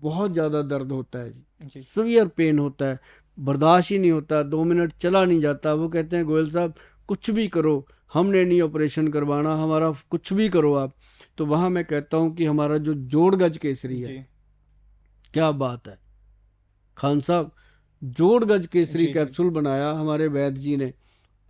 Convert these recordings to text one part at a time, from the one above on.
बहुत ज़्यादा दर्द होता है जी, जी। सीवियर पेन होता है, बर्दाश्त ही नहीं होता, 2 मिनट चला नहीं जाता। वो कहते हैं गोयल साहब कुछ भी करो, हमने नहीं ऑपरेशन करवाना, हमारा कुछ भी करो आप। तो वहाँ मैं कहता हूँ कि हमारा जो जोड़गज केसरी है, जी। क्या बात है खान साहब, जोड़गज केसरी जी। जी। कैप्सूल बनाया हमारे वैद्य जी ने,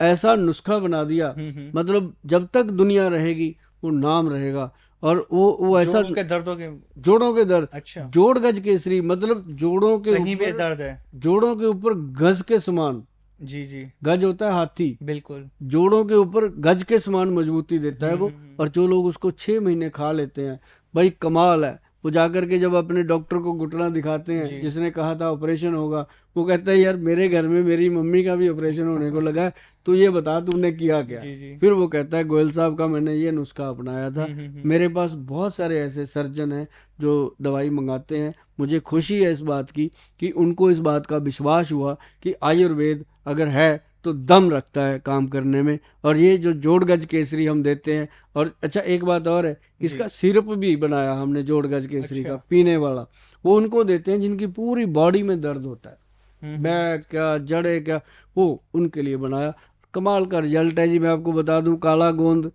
ऐसा नुस्खा बना दिया, हम्म। मतलब जब तक दुनिया रहेगी वो नाम रहेगा। और वो ऐसा, जोड़ों के दर्दों के। जोड़ों के दर्द, अच्छा। जोड़गज केसरी मतलब जोड़ों के कहीं भी ऊपर, दर्द है। जोड़ों के ऊपर गज के समान, जी। जी। गज होता है हाथी, बिल्कुल। जोड़ों के ऊपर गज के समान मजबूती देता है वो। और जो लोग उसको 6 महीने खा लेते हैं, भाई कमाल है। वो जाकर के जब अपने डॉक्टर को घुटना दिखाते हैं, जी। जिसने कहा था ऑपरेशन होगा, वो कहता है यार मेरे घर में मेरी मम्मी का भी ऑपरेशन होने को लगा है, तो ये बता तूने किया क्या है। जी। जी। फिर वो कहता है गोयल साहब का मैंने ये नुस्खा अपनाया था। हम्म। मेरे पास बहुत सारे ऐसे सर्जन हैं जो दवाई मंगाते हैं। मुझे खुशी है इस बात की कि उनको इस बात का विश्वास हुआ कि आयुर्वेद अगर है तो दम रखता है काम करने में। और ये जो जोड़गज केसरी हम देते हैं, और अच्छा एक बात और है, जी। इसका सिरप भी बनाया हमने जोड़गज केसरी का अच्छा। पीने वाला। वो उनको देते हैं जिनकी पूरी बॉडी में दर्द होता है, हम्म। बैक क्या जड़े क्या, वो उनके लिए बनाया। कमाल का रिजल्ट है जी। मैं आपको बता दूं, काला गोंद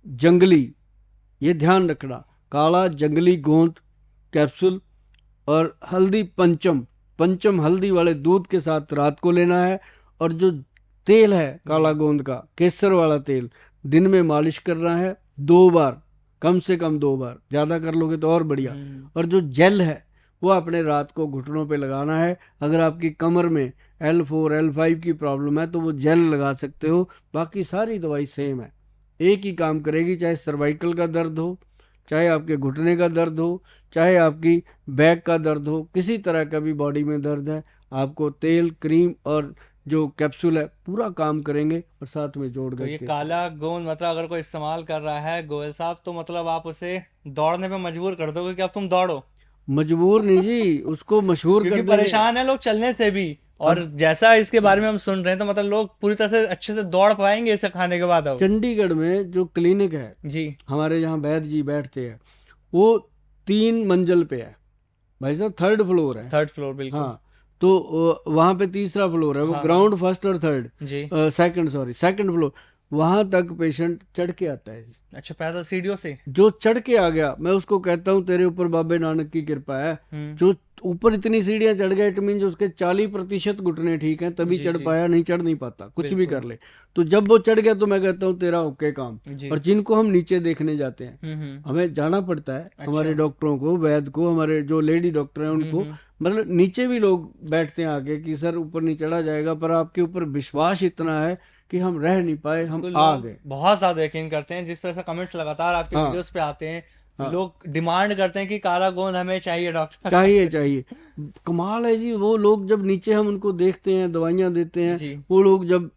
जंगली, ये ध्यान रखना, काला जंगली गोंद कैप्सूल और हल्दी पंचम, पंचम हल्दी वाले दूध के साथ रात को लेना है। और जो तेल है काला जी। गोंद का, केसर वाला तेल, दिन में मालिश करना है 2 बार, कम से कम 2 बार, ज़्यादा कर लोगे तो और बढ़िया। और जो जेल है वो अपने रात को घुटनों पे लगाना है। अगर आपकी कमर में L4 L5 की प्रॉब्लम है तो वो जेल लगा सकते हो। बाकी सारी दवाई सेम है, एक ही काम करेगी, चाहे सर्वाइकल का दर्द हो, चाहे आपके घुटने का दर्द हो, चाहे आपकी बैक का दर्द हो, किसी तरह का भी बॉडी में दर्द है, आपको तेल क्रीम और जो कैप्सूल है पूरा काम करेंगे। और साथ में जोड़ तो गज ये केसरी। काला गोंद मतलब अगर कोई इस्तेमाल कर रहा है गोयल साहब, तो मतलब आप उसे दौड़ने पे मजबूर कर दोगे कि अब तुम दौड़ो। मजबूर नहीं जी, उसको मशहूर क्योंकि कर देंगे। परेशान है लोग चलने से भी। और अब जैसा इसके बारे में हम सुन रहे हैं तो मतलब लोग पूरी तरह से अच्छे से दौड़ पाएंगे इसे खाने के बाद अब। चंडीगढ़ में जो क्लिनिक है, जी। हमारे यहाँ वैद्य जी बैठते हैं, वो 3 मंजिल पे है भाई साहब, 3rd फ्लोर है। 3rd फ्लोर बिल्कुल। हाँ, तो वहाँ पे 3रा फ्लोर है, वो हाँ हाँ। ग्राउंड फर्स्ट और थर्ड, जी। Second sorry, 2nd floor. वहाँ तक पेशेंट चढ़ के आता है। अच्छा, पैदल सीढ़ियों से। जो चढ़ के आ गया, मैं उसको कहता हूँ तेरे ऊपर बाबे नानक की कृपा है। हम्म। जो ऊपर इतनी सीढ़ियाँ चढ़ गया, इट मीन उसके 40% घुटने ठीक हैं, तभी जी। चढ़ जी। पाया, नहीं चढ़ नहीं पाता कुछ भी बिल्कुल। कर ले। तो जब वो चढ़ गया तो मैं कहता हूँ तेरा ओके काम। जी। और जिनको हम नीचे देखने जाते हैं, हम्म। हमें जाना पड़ता है, हमारे अच्छा। डॉक्टरों को, वैद्य को, हमारे जो लेडी डॉक्टर हैं उनको, हम्म। मतलब नीचे भी लोग बैठते हैं आके कि सर ऊपर नहीं चढ़ा जाएगा, पर आपके ऊपर विश्वास इतना है कि हम रह नहीं पाए, हम बिल्कुल, आ लोग गए। बहुत ज्यादा यकीन करते हैं जिस तरह से कमेंट्स लगातार आपके हाँ वीडियोस पे आते हैं। हाँ, लोग डिमांड करते हैं कि काला गोंद हमें चाहिए डॉक्टर चाहिए साहब। चाहिए। कमाल है जी, वो लोग जब नीचे हम उनको देखते हैं, दवाइयाँ देते हैं, जी। वो लोग जब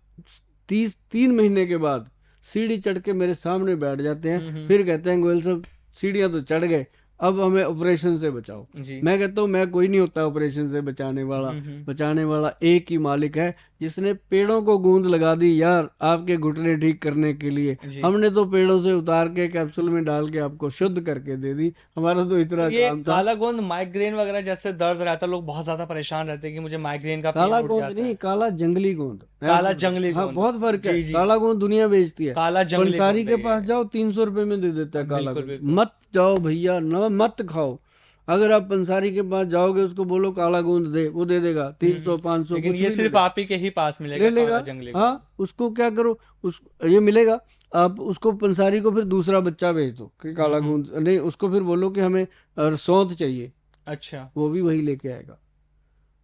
3 महीने के बाद सीढ़ी चढ़ के मेरे सामने बैठ जाते हैं, फिर कहते हैं गोयल साहब सीढ़ियाँ तो चढ़ गए, अब हमें ऑपरेशन से बचाओ। जी। मैं कहता हूँ मैं कोई नहीं होता ऑपरेशन से बचाने वाला। बचाने वाला एक ही मालिक है, जिसने पेड़ों को गूंद लगा दी यार आपके घुटने ठीक करने के लिए। जी। हमने तो पेड़ों से उतार के कैप्सूल में डाल के आपको शुद्ध करके दे दी, हमारा तो तो इतना ये काम था। काला गोंद माइग्रेन वगैरह जैसे दर्द रहता है, लोग बहुत ज्यादा परेशान रहते हैं कि मुझे माइग्रेन का पेन काला उठ गोंद जाता नहीं, है। काला जंगली गोंद, मैं काला आपको बता, जंगली हाँ गोंद। बहुत फर्क है। जी। जी। काला गोंद दुनिया बेचती है, काला जंगली पंसारी गोंद के है ये। पास जाओ 300 रुपए में दे देता है काला बिल्कुल गोंद। बिल्कुल। मत जाओ भैया, न मत खाओ। अगर आप पंसारी के पास जाओगे, उसको बोलो काला गोंद दे, वो दे देगा 300 500 लेकिन कुछ ये भी ले सिर्फ ले, आप ही के ही पास ले मिलेगा लेगा। काला जंगली हाँ, गोंद। उसको क्या करो, उस ये मिलेगा। आप उसको पंसारी को फिर दूसरा बच्चा भेज दो कि काला गोंद नहीं, उसको फिर बोलो कि हमें सौंत चाहिए, अच्छा। वो भी वही लेके आएगा।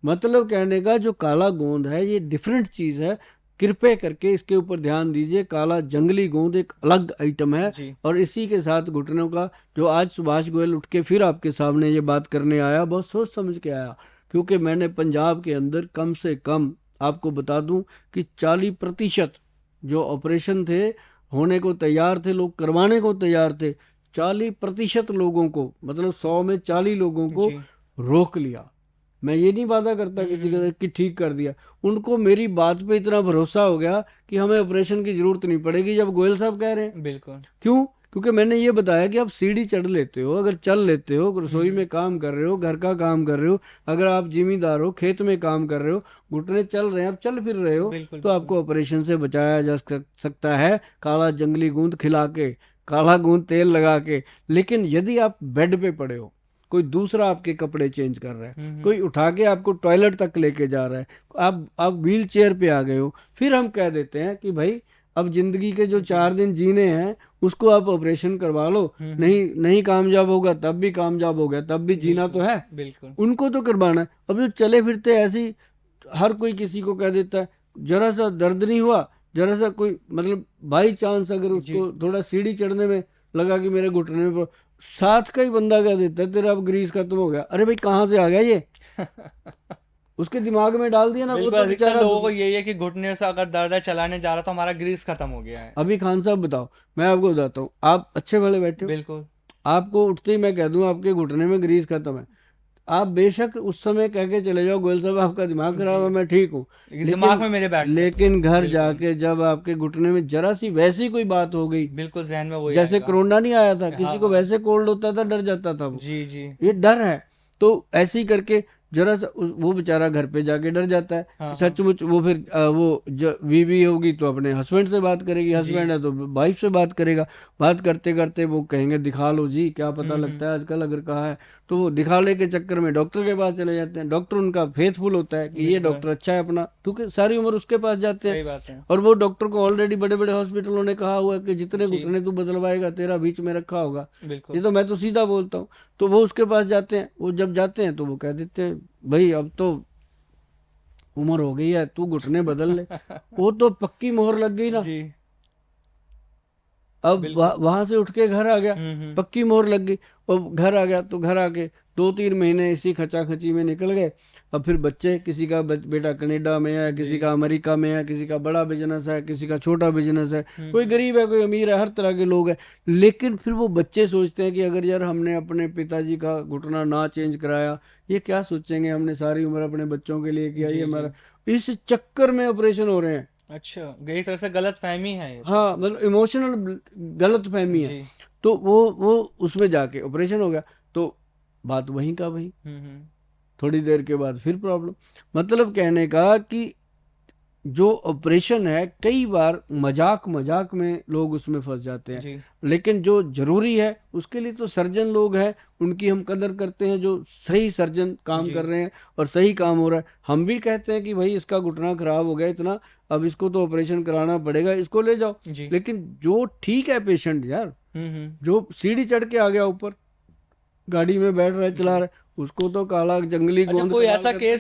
मतलब कहने का जो काला गोंद है ये डिफरेंट चीज है, कृपया करके इसके ऊपर ध्यान दीजिए। काला जंगली गोंद एक अलग आइटम है। जी। और इसी के साथ घुटनों का, जो आज सुभाष गोयल उठ के फिर आपके सामने ये बात करने आया, बहुत सोच समझ के आया, क्योंकि मैंने पंजाब के अंदर कम से कम आपको बता दूं कि 40% जो ऑपरेशन थे, होने को तैयार थे, लोग करवाने को तैयार थे, 40% लोगों को, मतलब 100 में 40 लोगों को जी। रोक लिया। मैं ये नहीं वादा करता किसी का कि ठीक कर दिया, उनको मेरी बात पे इतना भरोसा हो गया कि हमें ऑपरेशन की जरूरत नहीं पड़ेगी जब गोयल साहब कह रहे हैं। बिल्कुल। क्यों? क्योंकि मैंने ये बताया कि आप सीढ़ी चढ़ लेते हो, अगर चल लेते हो, रसोई में काम कर रहे हो, घर का काम कर रहे हो, अगर आप जिम्मेदार हो, खेत में काम कर रहे हो, घुटने चल रहे हैं, आप चल फिर रहे हो, बिल्कुल तो आपको ऑपरेशन से बचाया जा सकता है, काला जंगली गूंद खिला के, काला गूंद तेल लगा के। लेकिन यदि आप बेड पे पड़े हो, कोई दूसरा आपके कपड़े चेंज कर रहा है, कोई उठा के आपको टॉयलेट तक लेके जा रहा है, आप व्हील चेयर पे आ गए हो, फिर हम कह देते हैं कि भाई अब जिंदगी के जो 4 दिन जीने हैं उसको आप ऑपरेशन करवा लो, नहीं नहीं कामयाब होगा तब भी कामयाब हो गया, तब भी जीना तो है, बिल्कुल उनको तो करवाना है। अब जो चले फिरते ऐसी हर कोई किसी को कह देता है, जरा सा दर्द नहीं हुआ, जरा सा कोई मतलब बाई चांस अगर उसको थोड़ा सीढ़ी चढ़ने में लगा कि मेरे घुटने में साथ का ही बंदा कह देता है तेरा अब ग्रीस खत्म हो गया। अरे भाई कहाँ से आ गया ये उसके दिमाग में डाल दिया ना, वो बिल्कुल तो अधिकतर बेचारा। लोगों को यही है कि घुटने से अगर दर्द है, चलाने जा रहा तो हमारा ग्रीस खत्म हो गया है। अभी खान साहब बताओ, मैं आपको बताता हूँ, आप अच्छे वाले बैठे हो, बिल्कुल आपको उठते ही मैं कह दूं आपके घुटने में ग्रीस खत्म है, आप बेशक उस समय कह के चले जाओ गोयल साहब आपका दिमाग खराब है, मैं ठीक हूँ, दिमाग में मेरे बैठता है। लेकिन घर बिल्कुल जाके जब आपके घुटने में जरा सी वैसी कोई बात हो गई, बिल्कुल जहन में वही जैसे आएगा। कोरोना नहीं आया था, हाँ किसी को हाँ वैसे कोल्ड होता था, डर जाता था वो, जी जी ये डर है। तो ऐसे ही करके जरा सा वो बेचारा घर पे जाके डर जाता है, हाँ हाँ सचमुच वो फिर वो जो बीवी होगी तो अपने हस्बैंड से बात करेगी, जी हस्बैंड है तो वाइफ से बात करेगा, बात करते करते वो कहेंगे दिखा लो जी, क्या पता लगता है आजकल अगर कहा है तो वो दिखाने के चक्कर में डॉक्टर के पास चले जाते हैं, डॉक्टर उनका फेथफुल होता है कि ये बिल्कुल डॉक्टर अच्छा है अपना, क्योंकि सारी उम्र उसके पास जाते हैं, सही बात है और वो डॉक्टर को ऑलरेडी बड़े बड़े हॉस्पिटलों ने कहा हुआ है कि जितने जी घुटने तू बदलवाएगा तेरा बीच में रखा होगा। ये बिल्कुल तो मैं तो सीधा बोलता हूँ। तो वो उसके पास जाते हैं, वो जब जाते हैं तो वो कह देते हैं भाई अब तो उम्र हो गई है, तू घुटने बदल ले। वो तो पक्की मोहर लग गई ना, जी अब बिल्कुल वहां से उठ के घर आ गया, पक्की मोहर लग गई, और घर आ गया तो घर आके 2-3 महीने इसी खचाखची में निकल गए। अब फिर बच्चे, किसी का बेटा कनाडा में है, किसी जी का अमेरिका में है, किसी का बड़ा बिजनेस है, किसी का छोटा बिजनेस है, कोई हम्म गरीब है, कोई अमीर है, हर तरह के लोग हैं। लेकिन फिर वो बच्चे सोचते हैं कि अगर यार हमने अपने पिताजी का घुटना ना चेंज कराया, ये क्या सोचेंगे, हमने सारी उम्र अपने बच्चों के लिए किया, ये जी जी हमारा, इस चक्कर में ऑपरेशन हो रहे हैं। अच्छा, एक तरह से गलत फहमी है ये तो। हाँ मतलब इमोशनल गलत फहमी है। जी तो वो उसमें जाके ऑपरेशन हो गया, तो बात वहीं का वहीं, हम्म थोड़ी देर के बाद फिर प्रॉब्लम। मतलब कहने का कि जो ऑपरेशन है कई बार मजाक मजाक में लोग उसमें फंस जाते हैं, जी लेकिन जो जरूरी है उसके लिए तो सर्जन लोग हैं, उनकी हम कदर करते हैं, जो सही सर्जन काम जी कर रहे हैं और सही काम हो रहा है। हम भी कहते हैं कि भाई इसका घुटना खराब हो गया इतना, अब इसको तो ऑपरेशन कराना पड़ेगा, इसको ले जाओ। जी लेकिन जो ठीक है पेशेंट यार, हम्म जो सीढ़ी चढ़ के आ गया ऊपर, गाड़ी में बैठ रहा है, चला जी रहा है, उसको तो काला जंगली अच्छा, गोंद कोई कमाल ऐसा करता है। केस